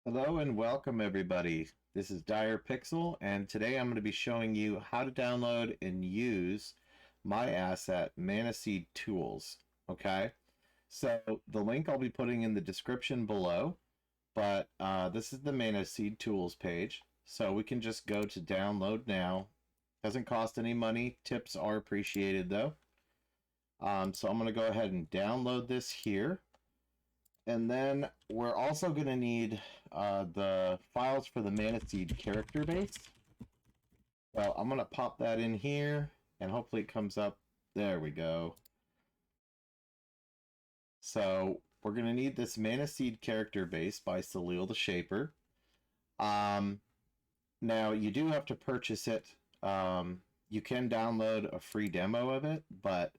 Hello and welcome everybody. This is Dire Pixel and today I'm going to be showing you how to download and use my asset Maniseed Tools. Okay, so the link I'll be putting in the description below, but this is the Maniseed Tools page. So we can just go to download now. Doesn't cost any money. Tips are appreciated though. So I'm going to go ahead and download this here. And then we're also going to need the files for the Maniseed character base. So I'm going to pop that in here, and hopefully it comes up. There we go. So we're going to need this Maniseed character base by Salil the Shaper. Now, you do have to purchase it. You can download a free demo of it, but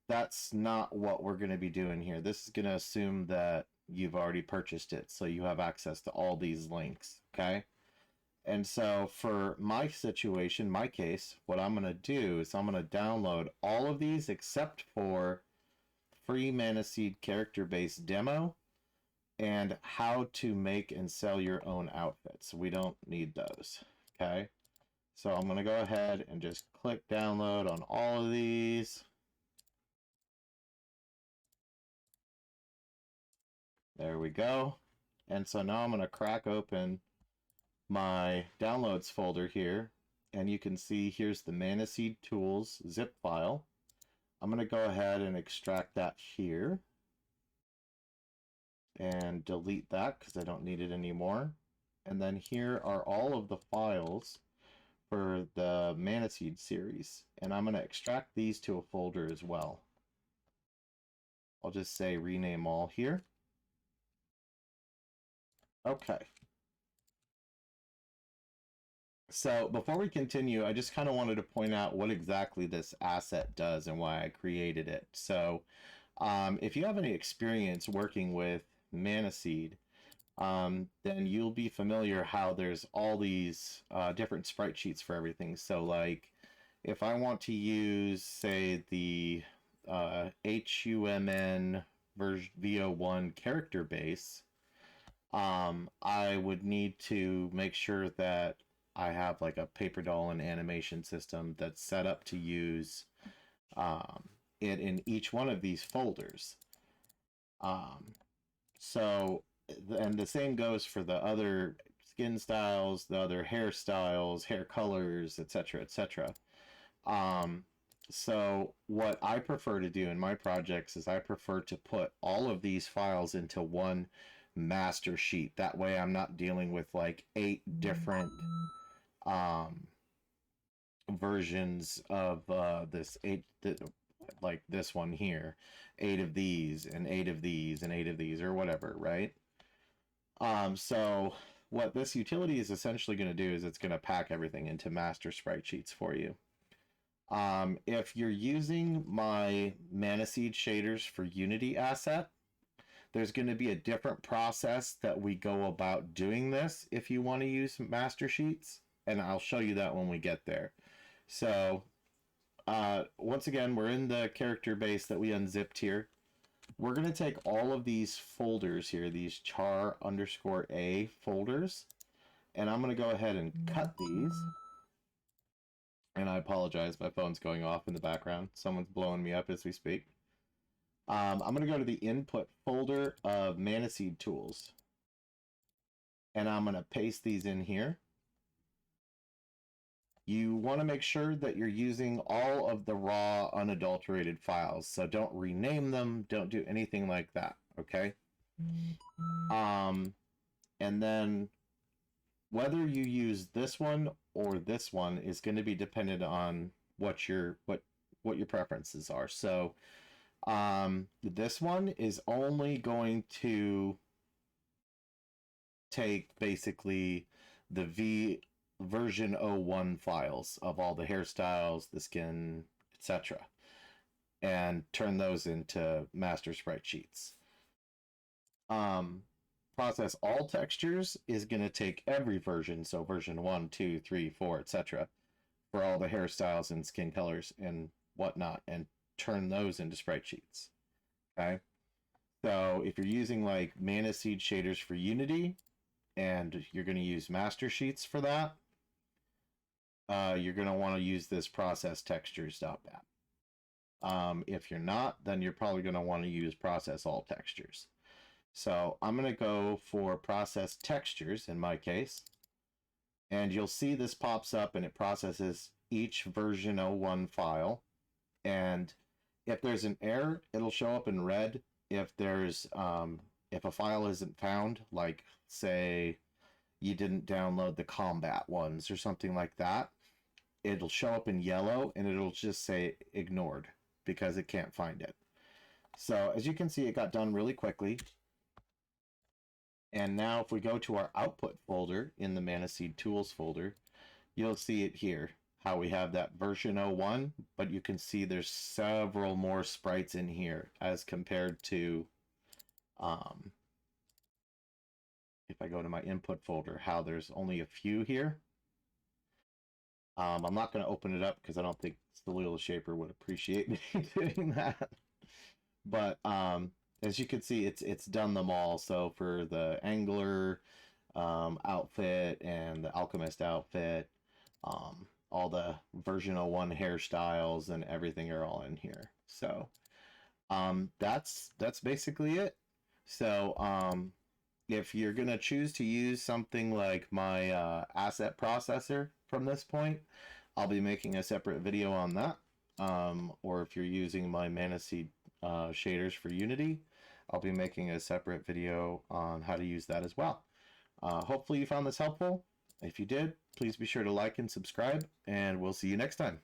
that's not what we're going to be doing here. This is going to assume that you've already purchased it, so you have access to all these links, okay? And so for my situation, my case, what I'm going to do is I'm going to download all of these except for free Maniseed character base demo and how to make and sell your own outfits. We don't need those, okay? So I'm going to go ahead and just click download on all of these. There we go. And so now I'm going to crack open my downloads folder here. And you can see here's the Maniseed Tools zip file. I'm going to go ahead and extract that here. And delete that because I don't need it anymore. And then here are all of the files for the Maniseed series. And I'm going to extract these to a folder as well. I'll just say rename all here. Okay. So before we continue, I just kind of wanted to point out what exactly this asset does and why I created it. So if you have any experience working with Maniseed, then you'll be familiar how there's all these different sprite sheets for everything. So like if I want to use, say, the HUMN version VO1 character base, I would need to make sure that I have like a paper doll and animation system that's set up to use it in each one of these folders. Um, so, and the same goes for the other skin styles, the other hairstyles, hair colors, etc., etc. Um, so what I prefer to do in my projects is I prefer to put all of these files into one master sheet. That way I'm not dealing with like 8 different um, versions of this like this one here, 8 of these and 8 of these and 8 of these or whatever, right? So what this utility is essentially going to do is it's going to pack everything into master sprite sheets for you. If you're using my Maniseed shaders for Unity asset, there's going to be a different process that we go about doing this if you want to use master sheets, and I'll show you that when we get there. So once again, we're in the character base that we unzipped here. We're going to take all of these folders here, these char underscore a folders, and I'm going to go ahead and cut these. And I apologize, my phone's going off in the background. Someone's blowing me up as we speak. I'm going to go to the input folder of Maniseed Tools. And I'm going to paste these in here. You want to make sure that you're using all of the raw, unadulterated files. So don't rename them. Don't do anything like that. Okay? And then whether you use this one or this one is going to be dependent on what your preferences are. So this one is only going to take basically the version 01 files of all the hairstyles, the skin, etc., and turn those into master sprite sheets. Process all textures is going to take every version, so version 1, 2, 3, 4, etc., for all the hairstyles and skin colors and whatnot, and turn those into sprite sheets. Okay? So if you're using like Maniseed shaders for Unity, and you're going to use master sheets for that, you're going to want to use this process textures.bat. If you're not, then you're probably going to want to use process all textures. So I'm going to go for process textures in my case, and you'll see this pops up and it processes each version 01 file. And if there's an error, it'll show up in red. If there's if a file isn't found, like say you didn't download the combat ones or something like that, it'll show up in yellow and it'll just say ignored because it can't find it. So as you can see, it got done really quickly. And now if we go to our output folder in the Maniseed Tools folder, you'll see it here, how we have that version 01, but you can see there's several more sprites in here as compared to, if I go to my input folder, how there's only a few here. I'm not going to open it up because I don't think Cellular Shaper would appreciate me doing that. But as you can see, it's done them all. So for the Angler outfit and the Alchemist outfit, all the version 01 hairstyles and everything are all in here. So that's basically it. So if you're gonna choose to use something like my asset processor from this point, I'll be making a separate video on that. Or if you're using my Maniseed shaders for Unity, I'll be making a separate video on how to use that as well. Hopefully you found this helpful. If you did, please be sure to like and subscribe, and we'll see you next time.